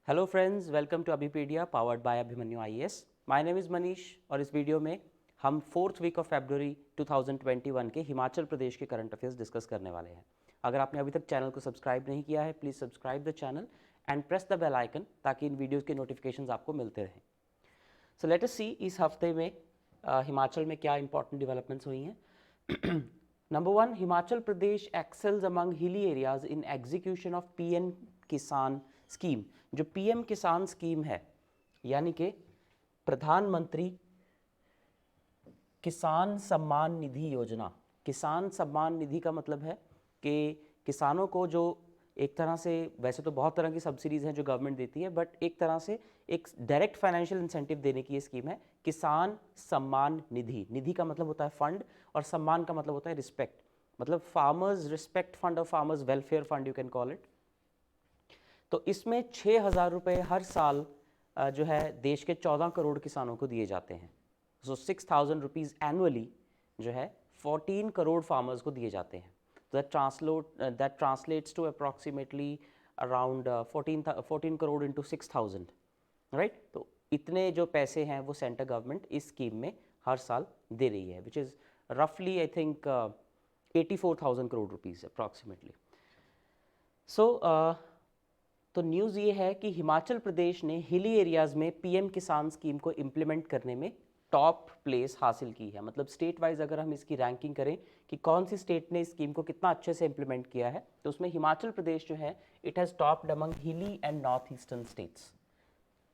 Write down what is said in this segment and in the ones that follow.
Hello friends, welcome to Abhipedia powered by Abhimanyu IAS. My name is Manish और इस video में हम 4th वीक ऑफ फरवरी 2021 के हिमाचल प्रदेश के करंट अफेयर्स डिस्कस करने वाले हैं। अगर आपने अभी तक चैनल को सब्सक्राइब नहीं किया है, please subscribe the channel and press the bell icon ताकि इन वीडियोज़ के नोटिफिकेशंस आपको मिलते रहें। सो लेट अस सी इस हफ्ते में हिमाचल में क्या इंपॉर्टेंट डेवलपमेंट्स हुई हैं। Number 1, Himachal Pradesh excels among hilly areas in execution of PM Kisan scheme. जो पीएम किसान स्कीम है यानी कि प्रधानमंत्री किसान सम्मान निधि योजना। किसान सम्मान निधि का मतलब है कि किसानों को जो एक तरह से, वैसे तो बहुत तरह की सब्सिडीज़ हैं जो गवर्नमेंट देती है, बट एक तरह से एक डायरेक्ट फाइनेंशियल इंसेंटिव देने की ये स्कीम है, किसान सम्मान निधि। निधि का मतलब होता है फंड और सम्मान का मतलब होता है रिस्पेक्ट, मतलब फार्मर्स रिस्पेक्ट फंड और farmers welfare fund you can call it. तो इसमें 6,000 रुपये हर साल जो है देश के 14 करोड़ किसानों को दिए जाते हैं। सो 6,000 रुपीज़ एनुअली जो है 14 करोड़ फार्मर्स को दिए जाते हैं। That translates to approximately around 14 crore into 6,000, राइट। तो इतने जो पैसे हैं वो सेंट्रल गवर्नमेंट इस स्कीम में हर साल दे रही है, विच इज़ रफली I think 84,000 crore rupees approximately. So तो न्यूज़ ये है कि हिमाचल प्रदेश ने हिली एरियाज़ में पीएम किसान स्कीम को इम्प्लीमेंट करने में टॉप प्लेस हासिल की है। मतलब स्टेट वाइज अगर हम इसकी रैंकिंग करें कि कौन सी स्टेट ने इस स्कीम को कितना अच्छे से इम्प्लीमेंट किया है, तो उसमें हिमाचल प्रदेश जो है it has topped among hilly and north eastern states.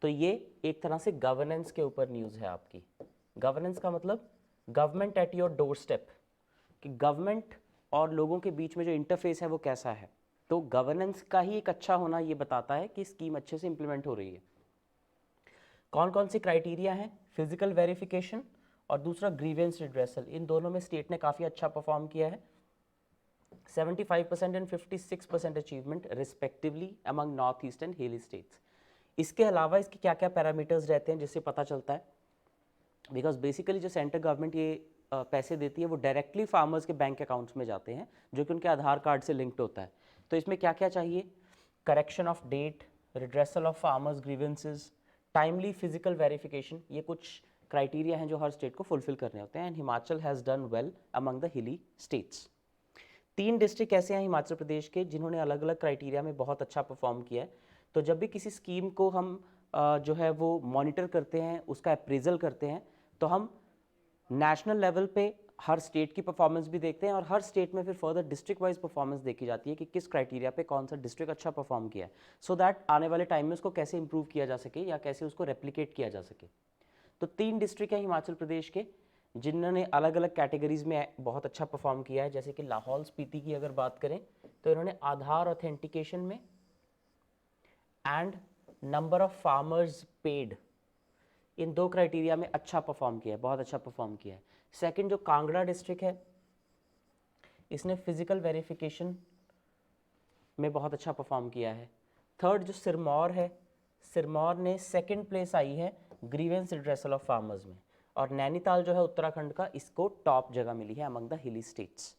तो ये एक तरह से गवर्नेंस के ऊपर न्यूज़ है आपकी। गवर्नेंस का मतलब government at your door step, कि गवर्नमेंट और लोगों के बीच में जो इंटरफेस है वो कैसा है। तो गवर्नेंस का ही एक अच्छा होना ये बताता है कि स्कीम अच्छे से इंप्लीमेंट हो रही है। कौन कौन से क्राइटेरिया हैं? फिजिकल वेरिफिकेशन और दूसरा ग्रीवेंस रिड्रेसल। इन दोनों में स्टेट ने काफ़ी अच्छा परफॉर्म किया है। 75% and 56% achievement respectively among north east and हिली स्टेट्स। इसके अलावा इसके क्या क्या पैरामीटर्स रहते हैं जिससे पता चलता है, बिकॉज बेसिकली जो सेंट्रल गवर्नमेंट ये पैसे देती है वो डायरेक्टली फार्मर्स के बैंक अकाउंट्स में जाते हैं, जो कि उनके आधार कार्ड से लिंक्ड होता है। तो इसमें क्या क्या चाहिए? Correction of date, redressal of farmers grievances, timely physical verification. ये कुछ क्राइटेरिया हैं जो हर स्टेट को फुलफिल करने होते हैं, and Himachal has done well among the hilly states. 3 district ऐसे हैं हिमाचल प्रदेश के जिन्होंने अलग अलग क्राइटेरिया में बहुत अच्छा परफॉर्म किया है। तो जब भी किसी स्कीम को हम जो है वो मॉनिटर करते हैं, उसका अप्रेजल करते हैं, तो हम नेशनल लेवल पे हर स्टेट की परफॉर्मेंस भी देखते हैं और हर स्टेट में फिर फर्दर डिस्ट्रिक्ट वाइज परफॉर्मेंस देखी जाती है कि किस क्राइटेरिया पे कौन सा डिस्ट्रिक्ट अच्छा परफॉर्म किया है, सो दैट आने वाले टाइम में उसको कैसे इंप्रूव किया जा सके या कैसे उसको रेप्लिकेट किया जा सके। तो 3 डिस्ट्रिक्ट हैं हिमाचल प्रदेश के जिन्होंने अलग अलग कैटेगरीज में बहुत अच्छा परफॉर्म किया है। जैसे कि लाहौल स्पीति की अगर बात करें तो इन्होंने आधार ऑथेंटिकेशन में and number of farmers paid, in 2 criteria में अच्छा परफॉर्म किया है, बहुत अच्छा परफॉर्म किया है। सेकंड जो कांगड़ा डिस्ट्रिक्ट है, इसने फिजिकल वेरिफिकेशन में बहुत अच्छा परफॉर्म किया है। थर्ड जो सिरमौर है, सिरमौर ने सेकंड प्लेस आई है ग्रीवेंस रिड्रेसल ऑफ फार्मर्स में। और नैनीताल जो है उत्तराखंड का, इसको टॉप जगह मिली है अमंग द हिली स्टेट्स।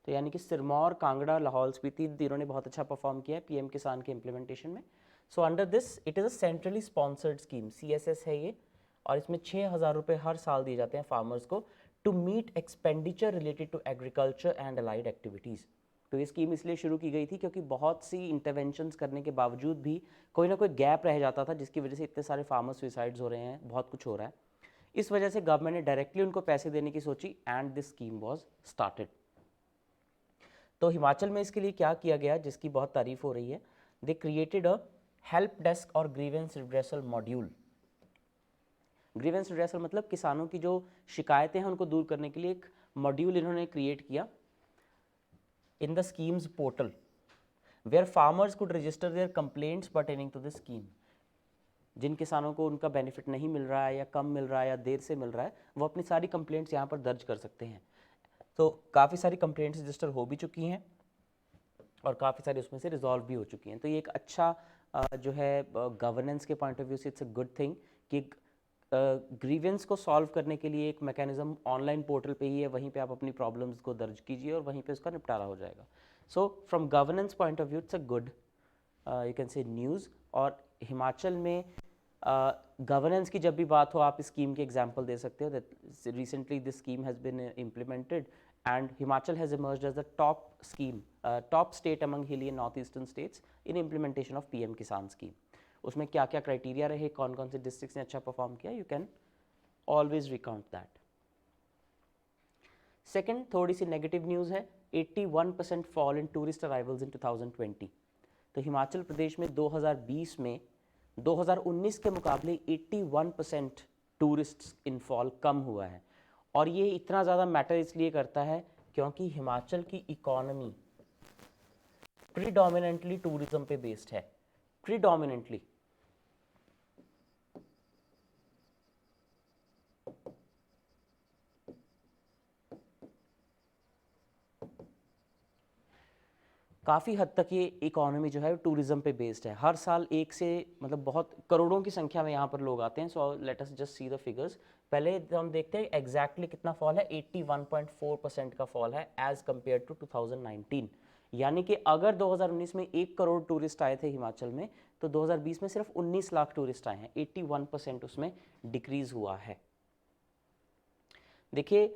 तो यानी कि सिरमौर, कांगड़ा, लाहौल स्पीति, तीनों ने बहुत अच्छा परफॉर्म किया है पीएम किसान के इम्प्लीमेंटेशन में। So under this it is a centrally sponsored scheme, CSS है ये, और इसमें 6,000 रुपये हर साल दिए जाते हैं फार्मर्स को to meet expenditure related to agriculture and allied activities. तो ये स्कीम इसलिए शुरू की गई थी क्योंकि बहुत सी इंटरवेंशंस करने के बावजूद भी कोई ना कोई गैप रह जाता था, जिसकी वजह से इतने सारे फार्मर सुसाइड्स हो रहे हैं, बहुत कुछ हो रहा है। इस वजह से गवर्नमेंट ने डायरेक्टली उनको पैसे देने की सोची and this scheme was started. तो हिमाचल में इसके लिए क्या किया गया जिसकी बहुत तारीफ हो रही है? They created a help desk और grievance redressal module. Grievance redressal मतलब किसानों की जो शिकायतें हैं उनको दूर करने के लिए एक मॉड्यूल इन्होंने क्रिएट किया in the schemes portal, where farmers could register their complaints pertaining to the scheme. जिन किसानों को उनका बेनिफिट नहीं मिल रहा है या कम मिल रहा है या देर से मिल रहा है, वो अपनी सारी कंप्लेंट्स यहाँ पर दर्ज कर सकते हैं। तो काफ़ी सारी कंप्लेंट्स रजिस्टर हो भी चुकी हैं और काफ़ी सारी उसमें से रिजॉल्व भी हो चुकी हैं। तो ये एक अच्छा जो है गवर्नेंस के पॉइंट ऑफ व्यू से इट्स अ गुड थिंग कि ग्रीवेंस को सॉल्व करने के लिए एक मैकेनिज्म ऑनलाइन पोर्टल पे ही है, वहीं पे आप अपनी प्रॉब्लम्स को दर्ज कीजिए और वहीं पे उसका निपटारा हो जाएगा। So from governance point of view it's a good you can से न्यूज़। और हिमाचल में गवर्नेंस की जब भी बात हो, आप स्कीम के एग्जांपल दे सकते हो that recently this scheme has been implemented and Himachal has emerged as the top scheme, top state among hilly and north eastern states in implementation of PM Kisan scheme. उसमें क्या क्या क्राइटेरिया रहे, कौन कौन से डिस्ट्रिक्ट्स ने अच्छा परफॉर्म किया, you can always recount that. Second, थोड़ी सी नेगेटिव न्यूज़ है, 81% फॉल इन टूरिस्ट अराइवल्स इन 2020। तो हिमाचल प्रदेश में 2020 में 2019 के मुकाबले 81% टूरिस्ट इनफॉल कम हुआ है। और ये इतना ज़्यादा मैटर इसलिए करता है क्योंकि हिमाचल की इकोनॉमी प्रीडोमिनेंटली टूरिज्म पे बेस्ड है, प्रीडोमिनेंटली। काफ़ी हद तक ये इकोनॉमी जो है टूरिज्म पे बेस्ड है। हर साल एक से मतलब बहुत करोड़ों की संख्या में यहाँ पर लोग आते हैं। So let us just see the figures. पहले हम देखते हैं एग्जैक्टली कितना फॉल है। 81.4% का फॉल है एज कम्पेयर टू 2019। यानी कि अगर 2019 में 1 करोड़ टूरिस्ट आए थे हिमाचल में, तो 2020 में सिर्फ 19 लाख टूरिस्ट आए हैं। 81% उसमें डिक्रीज हुआ है। देखिए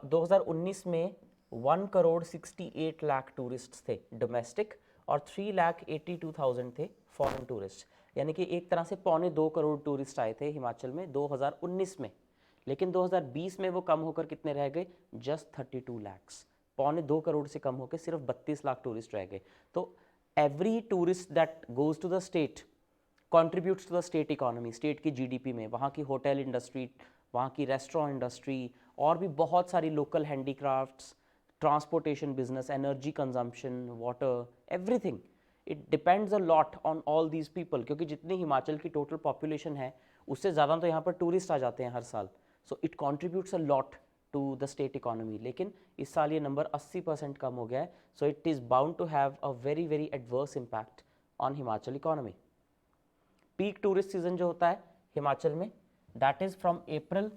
2019 में 1 करोड़ 68 लाख टूरिस्ट थे डोमेस्टिक और 3,82,000 थे फॉरेन टूरिस्ट। यानी कि एक तरह से 1.25 करोड़ टूरिस्ट आए थे हिमाचल में 2019 में। लेकिन 2020 में वो कम होकर कितने रह गए, जस्ट 32 लैक्स। 1.25 करोड़ से कम होकर सिर्फ 32 लाख टूरिस्ट रह गए। तो every tourist that goes to the state contributes to the state economy, state की जीडीपी में। वहाँ की होटल इंडस्ट्री, वहाँ की रेस्टोरेंट इंडस्ट्री और भी बहुत सारी local handicrafts, transportation business, energy consumption, water, everything, it depends a lot on all these people. क्योंकि जितनी हिमाचल की टोटल पॉपुलेशन है उससे ज़्यादा तो यहाँ पर टूरिस्ट आ जाते हैं हर साल। So it contributes a lot to the state economy. लेकिन इस साल ये नंबर 80% कम हो गया है। So it is bound to have a very very adverse impact on Himachal economy. Peak tourist season जो होता है हिमाचल में, that is from April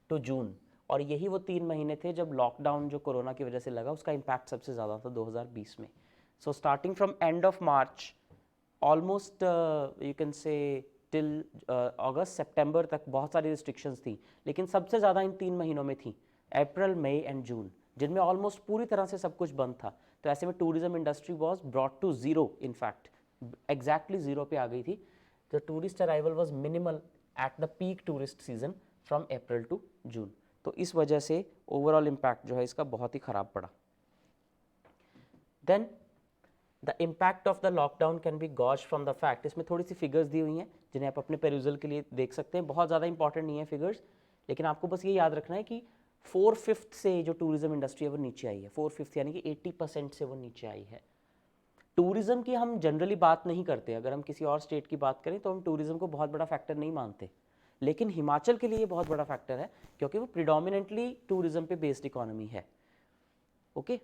to June. और यही वो 3 महीने थे जब लॉकडाउन जो कोरोना की वजह से लगा उसका इम्पैक्ट सबसे ज़्यादा था 2020 में। So starting from end of March almost you can say till August सितंबर तक बहुत सारी रिस्ट्रिक्शंस थी। लेकिन सबसे ज़्यादा इन 3 महीनों में थी, अप्रैल, मई एंड जून, जिनमें ऑलमोस्ट पूरी तरह से सब कुछ बंद था। तो ऐसे में tourism industry was brought to zero, in fact exactly zero पे आ गई थी। The tourist arrival was minimal at the peak tourist season from April to June। तो इस वजह से ओवरऑल इम्पैक्ट जो है इसका बहुत ही ख़राब पड़ा। Then the impact of the lockdown can be gauged from the fact, इसमें थोड़ी सी फिगर्स दी हुई हैं जिन्हें आप अपने पेरिजल के लिए देख सकते हैं। बहुत ज़्यादा इंपॉर्टेंट नहीं है फिगर्स, लेकिन आपको बस ये याद रखना है कि 4/5 से जो टूरिज्म इंडस्ट्री है वो नीचे आई है। 4/5 यानी कि 80% से वो नीचे आई है। टूरिज्म की हम जनरली बात नहीं करते, अगर हम किसी और स्टेट की बात करें तो हम टूरिज्म को बहुत बड़ा फैक्टर नहीं मानते। लेकिन हिमाचल के लिए बहुत बड़ा फैक्टर है क्योंकि वो प्रिडोमिनेंटली टूरिज्म पे बेस्ड इकोनॉमी है। Okay,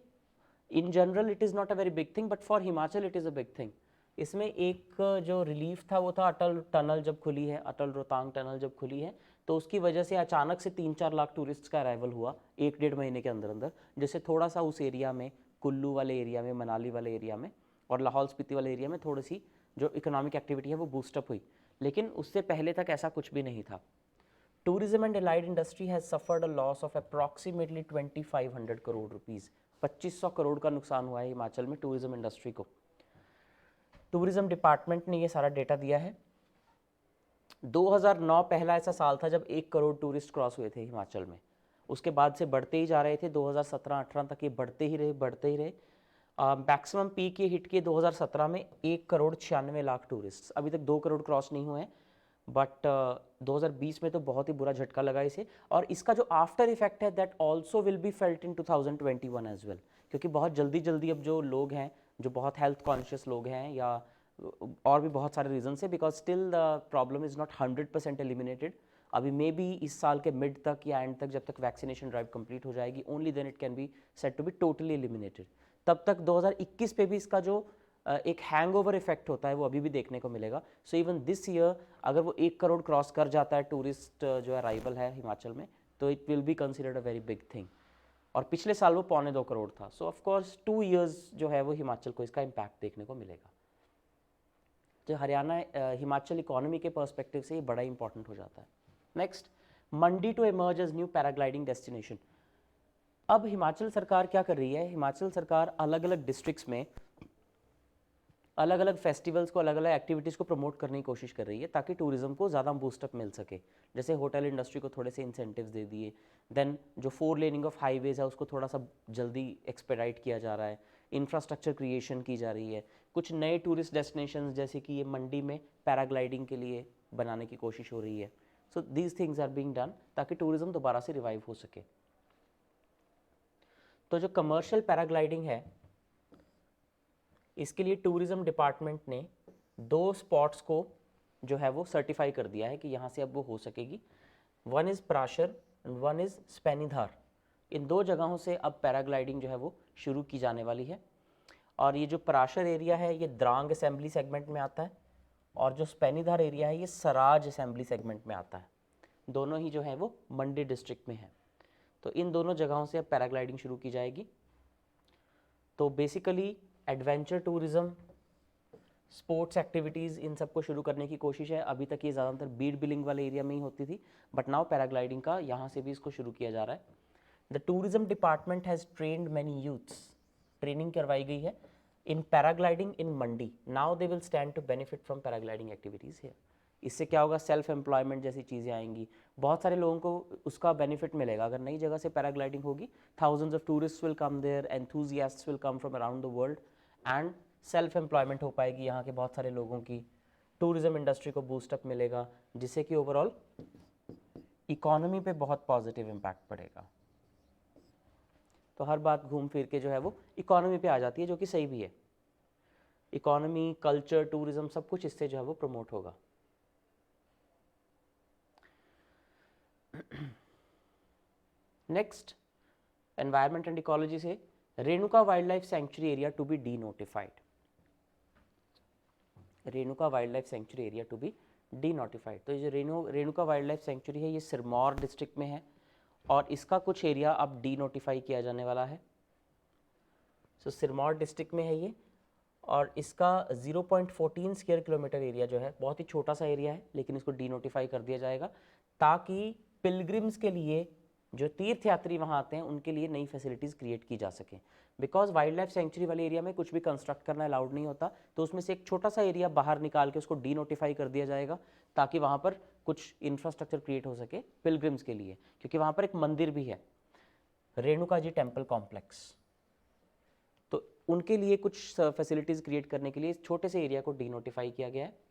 in general it is not a very big thing but for Himachal it is a big thing. इसमें एक जो रिलीफ था वो था अटल टनल जब खुली है, अटल रोहतांग टनल जब खुली है, तो उसकी वजह से अचानक से 3-4 लाख टूरिस्ट का अराइवल हुआ 1-1.5 महीने के अंदर अंदर, जिससे थोड़ा सा उस एरिया में, कुल्लू वाले एरिया में, मनाली वाले एरिया में और लाहौल स्पीति वाले एरिया में थोड़ी सी जो इकोनॉमिक एक्टिविटी है वो बूस्टअप हुई। लेकिन उससे पहले तक ऐसा कुछ भी नहीं था। Tourism and allied industry has suffered a loss of approximately 2500 crore rupees. 2500 crore का नुकसान हुआ है हिमाचल में टूरिज्म इंडस्ट्री को। टूरिज्म डिपार्टमेंट ने ये सारा डेटा दिया है। 2009 पहला ऐसा साल था जब 1 करोड़ टूरिस्ट क्रॉस हुए थे हिमाचल में। उसके बाद से बढ़ते ही जा रहे थे, 2017-18 तक ये बढ़ते ही रहे। मैक्सिमम पीक ये हिट किए 2017 में 1 करोड़ 96 लाख टूरिस्ट। अभी तक 2 करोड़ क्रॉस नहीं हुए हैं, बट 2020 में तो बहुत ही बुरा झटका लगा इसे। और इसका जो आफ्टर इफेक्ट है that also will be felt in 2021 as well, क्योंकि बहुत जल्दी अब जो लोग हैं, जो बहुत हेल्थ कॉन्शियस लोग हैं या और भी बहुत सारे रीजन है, because still the problem is not 100% eliminated. अभी मे बी इस साल के मिड तक या एंड तक, जब तक वैक्सीनेशन ड्राइव कंप्लीट हो जाएगी, only then it can be said to be totally eliminated. तब तक 2021 पे भी इसका जो एक हैंगओवर इफेक्ट होता है वो अभी भी देखने को मिलेगा। सो इवन दिस ईयर अगर वो 1 करोड़ क्रॉस कर जाता है टूरिस्ट जो अराइवल है हिमाचल में, तो it will be considered a very big thing. और पिछले साल वो 1.25 करोड़ था। सो ऑफ कोर्स 2 इयर्स जो है वो हिमाचल को इसका इम्पैक्ट देखने को मिलेगा। जो हरियाणा हिमाचल इकोनॉमी के पर्सपेक्टिव से ये बड़ा इंपॉर्टेंट हो जाता है। Next, Mandi to emerge as new paragliding destination. अब हिमाचल सरकार क्या कर रही है, हिमाचल सरकार अलग अलग डिस्ट्रिक्ट्स में अलग अलग फेस्टिवल्स को, अलग अलग एक्टिविटीज़ को प्रमोट करने की कोशिश कर रही है ताकि टूरिज्म को ज़्यादा बूस्टअप मिल सके। जैसे होटल इंडस्ट्री को थोड़े से इंसेंटिव्स दे दिए, देन जो 4 लेनिंग ऑफ हाईवेज है उसको थोड़ा सा जल्दी एक्सपेडाइट किया जा रहा है, इंफ्रास्ट्रक्चर क्रिएशन की जा रही है, कुछ नए टूरिस्ट डेस्टिनेशंस जैसे कि ये मंडी में पैराग्लाइडिंग के लिए बनाने की कोशिश हो रही है। So these things are being done ताकि टूरिज्म दोबारा से रिवाइव हो सके। तो जो कमर्शियल पैराग्लाइडिंग है इसके लिए टूरिज्म डिपार्टमेंट ने 2 स्पॉट्स को जो है वो सर्टिफाई कर दिया है कि यहाँ से अब वो हो सकेगी। One is Prashar and one is Spenidhar. इन 2 जगहों से अब पैराग्लाइडिंग जो है वो शुरू की जाने वाली है। और ये जो प्राशर एरिया है ये द्रांग असेंबली सेगमेंट में आता है और जो स्पेनीधार एरिया है ये सराज असेंबली सेगमेंट में आता है। दोनों ही जो है वो मंडी डिस्ट्रिक्ट में है। तो इन दोनों जगहों से अब पैराग्लाइडिंग शुरू की जाएगी। तो basically adventure tourism, sports activities, इन सबको शुरू करने की कोशिश है। अभी तक ये ज़्यादातर बीड बिलिंग वाले एरिया में ही होती थी, बट नाउ पैराग्लाइडिंग का यहाँ से भी इसको शुरू किया जा रहा है। The tourism department has trained many youths, training करवाई गई है in paragliding in Mandi. Now they will stand to benefit from paragliding activities here. इससे क्या होगा, सेल्फ एम्प्लॉयमेंट जैसी चीज़ें आएंगी, बहुत सारे लोगों को उसका बेनिफिट मिलेगा। अगर नई जगह से पैराग्लाइडिंग होगी, thousands of tourist will come there, enthusiasts will come from around the world and self employment हो पाएगी यहाँ के बहुत सारे लोगों की, टूरिज्म इंडस्ट्री को बूस्टअप मिलेगा, जिससे कि ओवरऑल इकोनॉमी पे बहुत पॉजिटिव इम्पैक्ट पड़ेगा। तो हर बात घूम फिर के जो है वो इकोनॉमी पे आ जाती है, जो कि सही भी है। इकोनॉमी, कल्चर, टूरिज्म सब कुछ इससे जो है वो प्रमोट होगा। नेक्स्ट, एनवायरनमेंट एंड इकोलॉजी से Renuka wildlife sanctuary area to be denotified. Renuka wildlife sanctuary area to be denotified. तो ये जो रेणुका वाइल्ड लाइफ सेंचुरी है ये सिरमौर डिस्ट्रिक्ट में है और इसका कुछ एरिया अब डी नोटिफाई किया जाने वाला है। सो सिरमौर डिस्ट्रिक्ट में है ये और इसका 0.14 स्क्वायर किलोमीटर एरिया जो है बहुत ही छोटा सा एरिया है, लेकिन इसको डी नोटिफाई कर दिया जाएगा ताकि पिलग्रिम्स के लिए, जो तीर्थ यात्री वहाँ आते हैं, उनके लिए नई फैसिलिटीज़ क्रिएट की जा सकें। बिकॉज वाइल्ड लाइफ सेंचुरी वाले एरिया में कुछ भी कंस्ट्रक्ट करना अलाउड नहीं होता, तो उसमें से एक छोटा सा एरिया बाहर निकाल के उसको डी नोटिफाई कर दिया जाएगा ताकि वहाँ पर कुछ इंफ्रास्ट्रक्चर क्रिएट हो सके पिलग्रिम्स के लिए, क्योंकि वहाँ पर एक मंदिर भी है, रेणुका जी टेम्पल कॉम्प्लेक्स। तो उनके लिए कुछ फैसिलिटीज़ क्रिएट करने के लिए इस छोटे से एरिया को डी नोटिफाई किया गया है।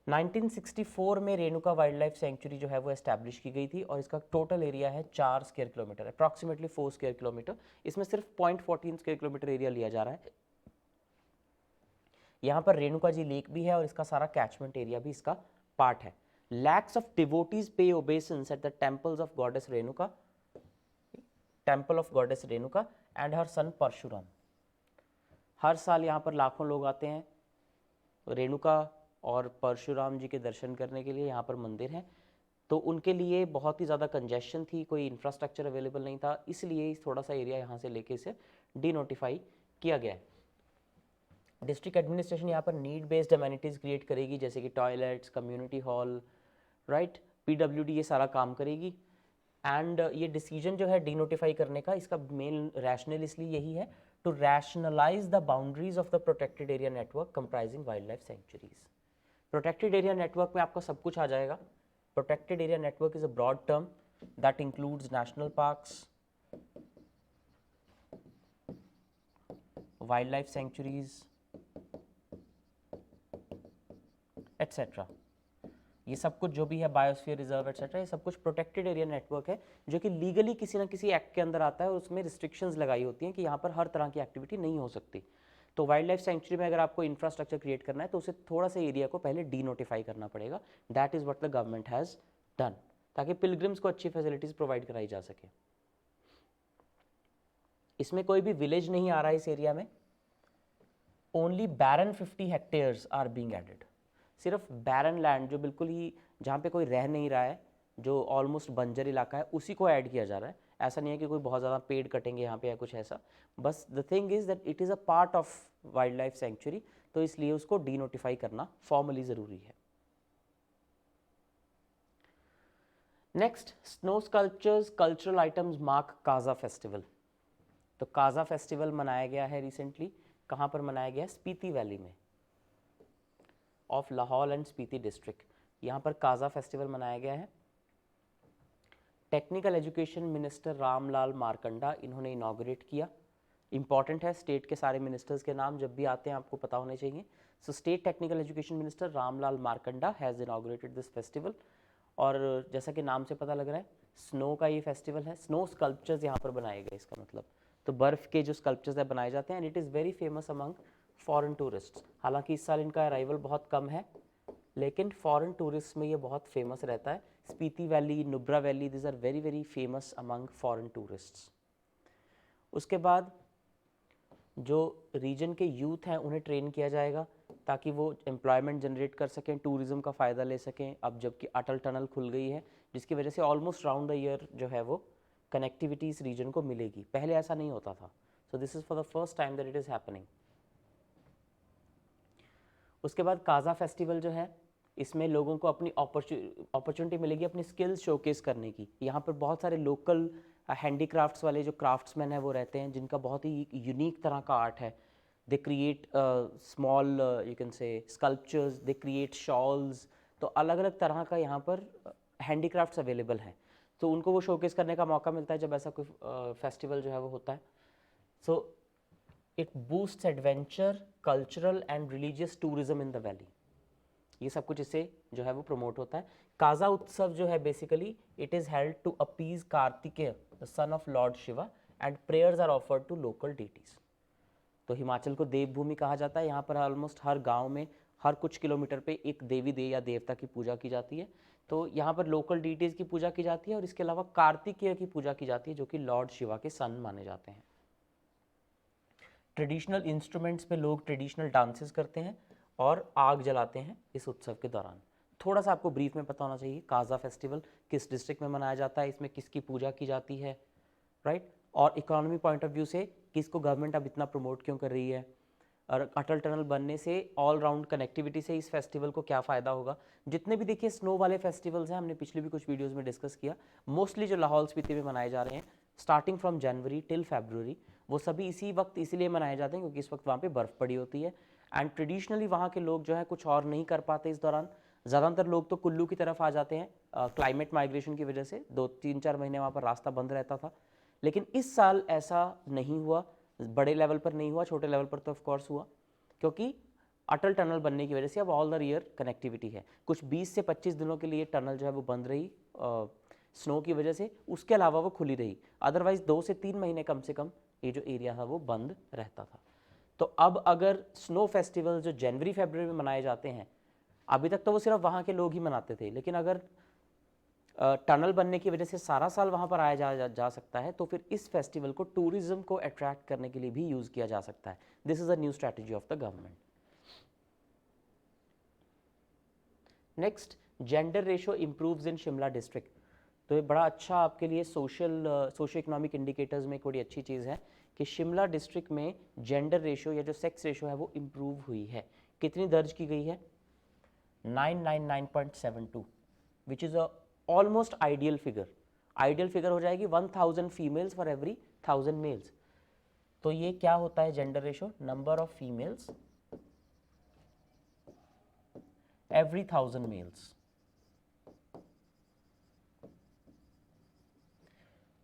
1964 में रेणुका वाइल्ड लाइफ सेंचुरी जो है वो एस्टैब्लिश की गई थी और इसका टोटल एरिया है 4 square kilometre, approximately 4 square kilometre. इसमें सिर्फ 0.14 स्क्वायर किलोमीटर एरिया लिया जा रहा है। यहाँ पर रेणुका जी लेक भी है और इसका सारा कैचमेंट एरिया भी इसका पार्ट है। Lakhs of devotees pay obeisance at the temples of goddess Renuka, temple of goddess Renuka and her son Parshuram. हर साल यहाँ पर लाखों लोग आते हैं रेणुका और परशुराम जी के दर्शन करने के लिए। यहाँ पर मंदिर है, तो उनके लिए बहुत ही ज़्यादा कंजेशन थी, कोई इंफ्रास्ट्रक्चर अवेलेबल नहीं था, इसलिए थोड़ा सा एरिया यहाँ से लेके इसे डी नोटिफाई किया गया है। डिस्ट्रिक्ट एडमिनिस्ट्रेशन यहाँ पर नीड बेस्ड अमेनिटीज़ क्रिएट करेगी, जैसे कि toilets, community hall, right, PWD ये सारा काम करेगी। एंड ये डिसीजन जो है डी नोटिफाई करने का, इसका मेन रैशनल इसलिए यही है, to rationalise the boundaries of the protected area network comprising wildlife sanctuaries. Protected area network में आपका सब कुछ आ जाएगा। Protected area network is a broad term that includes national parks, wildlife sanctuaries etcetera. ये सब कुछ जो भी है, बायोस्फीयर रिजर्व एटसेट्रा, ये सब कुछ प्रोटेक्टेड एरिया नेटवर्क है जो कि लीगली किसी ना किसी एक्ट के अंदर आता है और उसमें रिस्ट्रिक्शंस लगाई होती हैं कि यहाँ पर हर तरह की एक्टिविटी नहीं हो सकती। तो वाइल्ड लाइफ सेंचुरी में अगर आपको इंफ्रास्ट्रक्चर क्रिएट करना है तो उसे थोड़ा सा एरिया को पहले डी नोटिफाई करना पड़ेगा। That is what the government has done, ताकि पिलग्रिम्स को अच्छी फैसिलिटीज़ प्रोवाइड कराई जा सके। इसमें कोई भी विलेज नहीं आ रहा है इस एरिया में, only barren 50 hectares are being added. सिर्फ बैरन लैंड जो बिल्कुल ही, जहाँ पे कोई रह नहीं रहा है, जो ऑलमोस्ट बंजर इलाका है, उसी को ऐड किया जा रहा है। ऐसा नहीं है कि कोई बहुत ज़्यादा पेड़ कटेंगे यहाँ पे या कुछ ऐसा, बस the thing is that it is a part of wild life sanctuary, तो इसलिए उसको डीनोटिफाई करना फॉर्मली ज़रूरी है। Next, snow sculptures cultural items mark Kaza festival. तो काजा फेस्टिवल मनाया गया है रिसेंटली, कहाँ पर मनाया गया है? स्पीति वैली में of Lahaul and Spiti district, यहाँ पर काजा फेस्टिवल मनाया गया है। Technical education minister Ramlal Markanda इन्होंने इनॉग्रेट किया। इंपॉर्टेंट है, स्टेट के सारे मिनिस्टर्स के नाम जब भी आते हैं आपको पता होने चाहिए। So state technical education minister Ramlal Markanda has inaugurated this festival. और जैसा कि नाम से पता लग रहा है, स्नो का ये फेस्टिवल है, स्नो स्कल्पचर्स यहाँ पर बनाए गए, इसका मतलब तो बर्फ़ के जो स्कल्पचर्स है बनाए जाते हैं, and it is very famous among foreign tourists. हालांकि इस साल इनका अराइवल बहुत कम है, लेकिन फॉरेन टूरिस्ट में ये बहुत फेमस रहता है। Spiti valley, Nubra valley, this are very very famous among foreign tourists. उसके बाद जो रीजन के यूथ हैं उन्हें ट्रेन किया जाएगा ताकि वो एम्प्लॉयमेंट जनरेट कर सकें, टूरिज़्म का फ़ायदा ले सकें। अब जबकि अटल टनल खुल गई है, जिसकी वजह से ऑलमोस्ट राउंड द ईयर जो है वो कनेक्टिविटी इस रीजन को मिलेगी, पहले ऐसा नहीं होता था। So this is for the first time that it is happening. उसके बाद काजा फेस्टिवल जो है, इसमें लोगों को अपनी अपॉर्चुनिटी मिलेगी अपनी स्किल्स शोकेस करने की। यहाँ पर बहुत सारे लोकल हैंडीक्राफ्ट्स वाले जो क्राफ्ट्समैन हैं वो रहते हैं, जिनका बहुत ही यूनिक तरह का आर्ट है। They create small you can से स्कल्पचर्स, दे क्रिएट शॉल्स, तो अलग अलग तरह का यहाँ पर हैंडीक्राफ्ट्स अवेलेबल हैं, तो उनको वो शोकेस करने का मौका मिलता है जब ऐसा कोई फेस्टिवल जो है वो होता है। So it boosts adventure, cultural and religious tourism in the valley. ये सब कुछ इससे जो है वो प्रमोट होता है। काजा उत्सव जो है basically it is held to appease Kartikeya the son of lord Shiva and prayers are offered to local deities. तो हिमाचल को देवभूमि कहा जाता है। यहाँ पर ऑलमोस्ट हर गांव में हर कुछ किलोमीटर पे एक देवी या देवता की पूजा की जाती है। तो यहाँ पर लोकल डीटीज की पूजा की जाती है, और इसके अलावा कार्तिकेय की पूजा की जाती है जो कि लॉर्ड शिवा के सन माने जाते हैं। ट्रेडिशनल इंस्ट्रूमेंट्स पे लोग ट्रेडिशनल डांसेस करते हैं और आग जलाते हैं इस उत्सव के दौरान। थोड़ा सा आपको ब्रीफ में पता होना चाहिए काजा फेस्टिवल किस डिस्ट्रिक्ट में मनाया जाता है, इसमें किसकी पूजा की जाती है, राइट। और इकोनॉमी पॉइंट ऑफ व्यू से किसको गवर्नमेंट अब इतना प्रमोट क्यों कर रही है, और अटल टनल बनने से ऑल राउंड कनेक्टिविटी से इस फेस्टिवल को क्या फ़ायदा होगा। जितने भी देखिए स्नो वाले फेस्टिवल्स हैं, हमने पिछले भी कुछ वीडियोज़ में डिस्कस किया, मोस्टली जो लाहौल स्पीति में मनाए जा रहे हैं स्टार्टिंग फ्रॉम जनवरी टिल फरवरी, वो सभी इसी वक्त इसीलिए मनाए जाते हैं क्योंकि इस वक्त वहाँ पे बर्फ़ पड़ी होती है। एंड ट्रेडिशनली वहाँ के लोग जो है कुछ और नहीं कर पाते इस दौरान। ज़्यादातर लोग तो कुल्लू की तरफ आ जाते हैं क्लाइमेट माइग्रेशन की वजह से, 2-3-4 महीने वहाँ पर रास्ता बंद रहता था। लेकिन इस साल ऐसा नहीं हुआ, बड़े लेवल पर नहीं हुआ, छोटे लेवल पर तो ऑफकोर्स हुआ, क्योंकि अटल टनल बनने की वजह से अब ऑल द ईयर कनेक्टिविटी है। कुछ 20 से 25 दिनों के लिए टनल जो है वो बंद रही स्नो की वजह से, उसके अलावा वो खुली रही। अदरवाइज 2 से 3 महीने कम से कम ये जो एरिया था वो बंद रहता था। तो अब अगर स्नो फेस्टिवल जो जनवरी फरवरी में मनाए जाते हैं, अभी तक तो वो सिर्फ वहाँ के लोग ही मनाते थे, लेकिन अगर टनल बनने की वजह से सारा साल वहाँ पर आया जा सकता है, तो फिर इस फेस्टिवल को टूरिज्म को अट्रैक्ट करने के लिए भी यूज़ किया जा सकता है। This is a new strategy of the government. Next, gender ratio improves in Shimla district. तो ये बड़ा अच्छा आपके लिए सोशो इकोनॉमिक इंडिकेटर्स में एक बड़ी अच्छी चीज़ है कि शिमला डिस्ट्रिक्ट में जेंडर रेशो या जो सेक्स रेशो है वो इम्प्रूव हुई है। कितनी दर्ज की गई है? 999.72, which is a almost ideal figure. Ideal figure हो जाएगी 1000 फीमेल्स फॉर एवरी 1000 मेल्स। तो ये क्या होता है gender ratio? Number of females every 1000 males.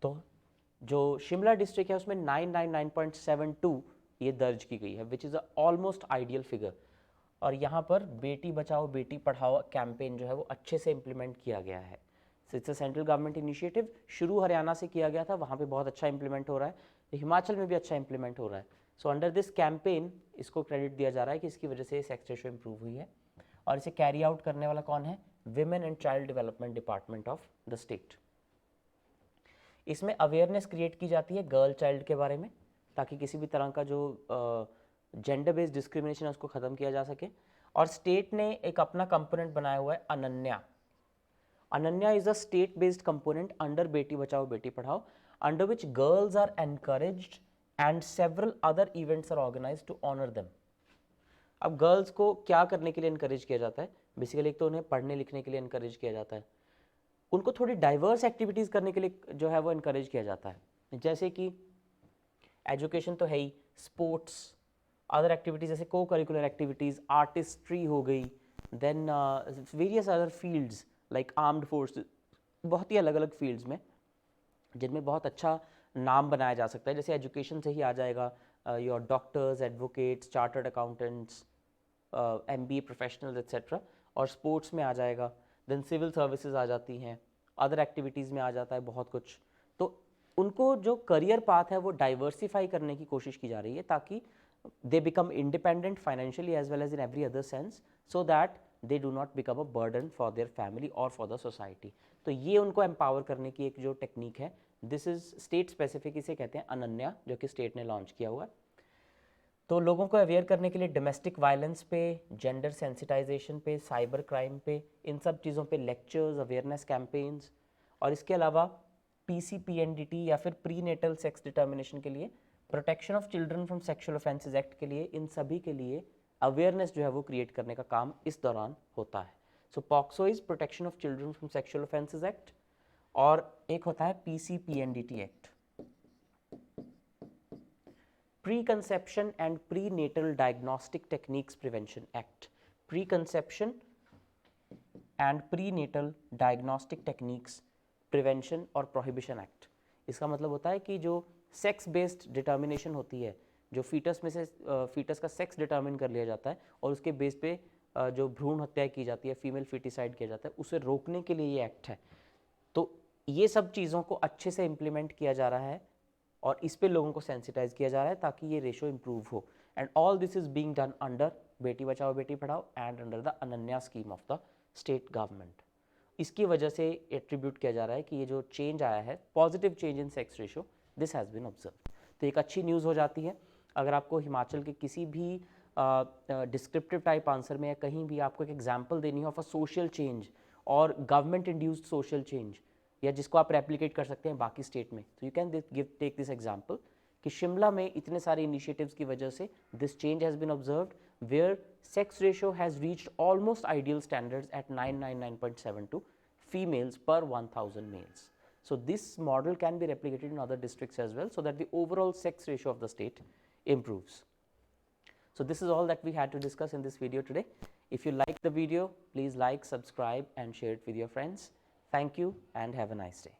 तो जो शिमला डिस्ट्रिक्ट है उसमें 999.72 ये दर्ज की गई है, which is a almost ideal figure. और यहाँ पर बेटी बचाओ बेटी पढ़ाओ कैंपेन जो है वो अच्छे से इम्प्लीमेंट किया गया है। It's a central government initiative, शुरू हरियाणा से किया गया था, वहाँ पे बहुत अच्छा इंप्लीमेंट हो रहा है, तो हिमाचल में भी अच्छा इंप्लीमेंट हो रहा है। सो अंडर दिस कैंपेन इसको क्रेडिट दिया जा रहा है कि इसकी वजह से सेक्स रेशो इंप्रूव हुई है। और इसे कैरी आउट करने वाला कौन है? Women and child development department of the state. इसमें अवेयरनेस क्रिएट की जाती है गर्ल चाइल्ड के बारे में, ताकि किसी भी तरह का जो जेंडर बेस्ड डिस्क्रिमिनेशन है उसको ख़त्म किया जा सके। और स्टेट ने एक अपना कंपोनेंट बनाया हुआ है Ananya. Ananya is a state based component under Beti Bachao Beti Padhao. under which girls are encouraged and several other events are organized to honor them. अब गर्ल्स को क्या करने के लिए इनकरेज किया जाता है? बेसिकली एक तो उन्हें पढ़ने लिखने के लिए इनकरेज किया जाता है, उनको थोड़ी डाइवर्स एक्टिविटीज़ करने के लिए जो है वो इनकरेज किया जाता है, जैसे कि एजुकेशन तो है ही, स्पोर्ट्स, अदर एक्टिविटीज़ जैसे को करिकुलर एक्टिविटीज़, आर्टिस्ट्री हो गई, then various other fields like armed forces, बहुत ही अलग अलग फील्ड्स में जिनमें बहुत अच्छा नाम बनाया जा सकता है। जैसे एजुकेशन से ही आ जाएगा your doctors, advocates, chartered accountants, MBA professionals etcetera, और स्पोर्ट्स में आ जाएगा, देन सिविल सर्विसेज आ जाती हैं, अदर एक्टिविटीज़ में आ जाता है बहुत कुछ। तो उनको जो करियर पाथ है वो डाइवर्सिफाई करने की कोशिश की जा रही है ताकि they become independent financially as well as in every other sense, so that they do not become a burden for their family or for the society. तो ये उनको एम्पावर करने की एक जो टेक्निक है, दिस इज स्टेट स्पेसिफिक, इसे कहते हैं अनन्या, जो कि स्टेट ने लॉन्च किया हुआ है। तो लोगों को अवेयर करने के लिए डोमेस्टिक वायलेंस पे, जेंडर सेंसिटाइजेशन पे, साइबर क्राइम पे, इन सब चीज़ों पे लेक्चर्स, अवेयरनेस कैंपेन्स, और इसके अलावा PCPNDT या फिर प्री नेटल सेक्स डिटर्मिनेशन के लिए, protection of children from sexual offences act के लिए, इन सभी के लिए अवेयरनेस जो है वो क्रिएट करने का काम इस दौरान होता है। So POCSO is protection of children from sexual offences act, और एक होता है PCPNDT act, pre conception and pre natal diagnostic techniques prevention act, pre conception and pre natal diagnostic techniques prevention और प्रोहिबिशन एक्ट। इसका मतलब होता है कि जो सेक्स बेस्ड डिटर्मिनेशन होती है, जो फीटस में से फीटस का सेक्स डिटर्मिन कर लिया जाता है और उसके बेस पे जो भ्रूण हत्या की जाती है, फीमेल फीटिसाइड किया जाता है, उसे रोकने के लिए ये एक्ट है। तो ये सब चीज़ों को अच्छे से इम्प्लीमेंट किया जा रहा है और इस पे लोगों को सेंसिटाइज किया जा रहा है ताकि ये रेशो इम्प्रूव हो, and all this is being done under Beti Bachao Beti Padhao and under the Ananya scheme of the state government. इसकी वजह से एट्रीब्यूट किया जा रहा है कि ये जो चेंज आया है, positive change in sex ratio, this has been observe. तो एक अच्छी न्यूज़ हो जाती है। अगर आपको हिमाचल के किसी भी डिस्क्रिप्टिव टाइप आंसर में या कहीं भी आपको एक एग्जाम्पल देनी हो ऑफ अ सोशल चेंज और गवर्नमेंट इंड्यूस्ड सोशल चेंज, या जिसको आप रेप्लिकेट कर सकते हैं बाकी स्टेट में, तो you can take this example कि शिमला में इतने सारे इनिशिएटिव्स की वजह से this change has been observed where sex ratio has reached almost ideal standards at 999.72 females per 1000 males. So this model can be replicated in other districts as well, so that the overall sex ratio of the state improves. So this is all that we had to discuss in this video today. If you like the video, please like, subscribe and share it with your friends. Thank you and have a nice day.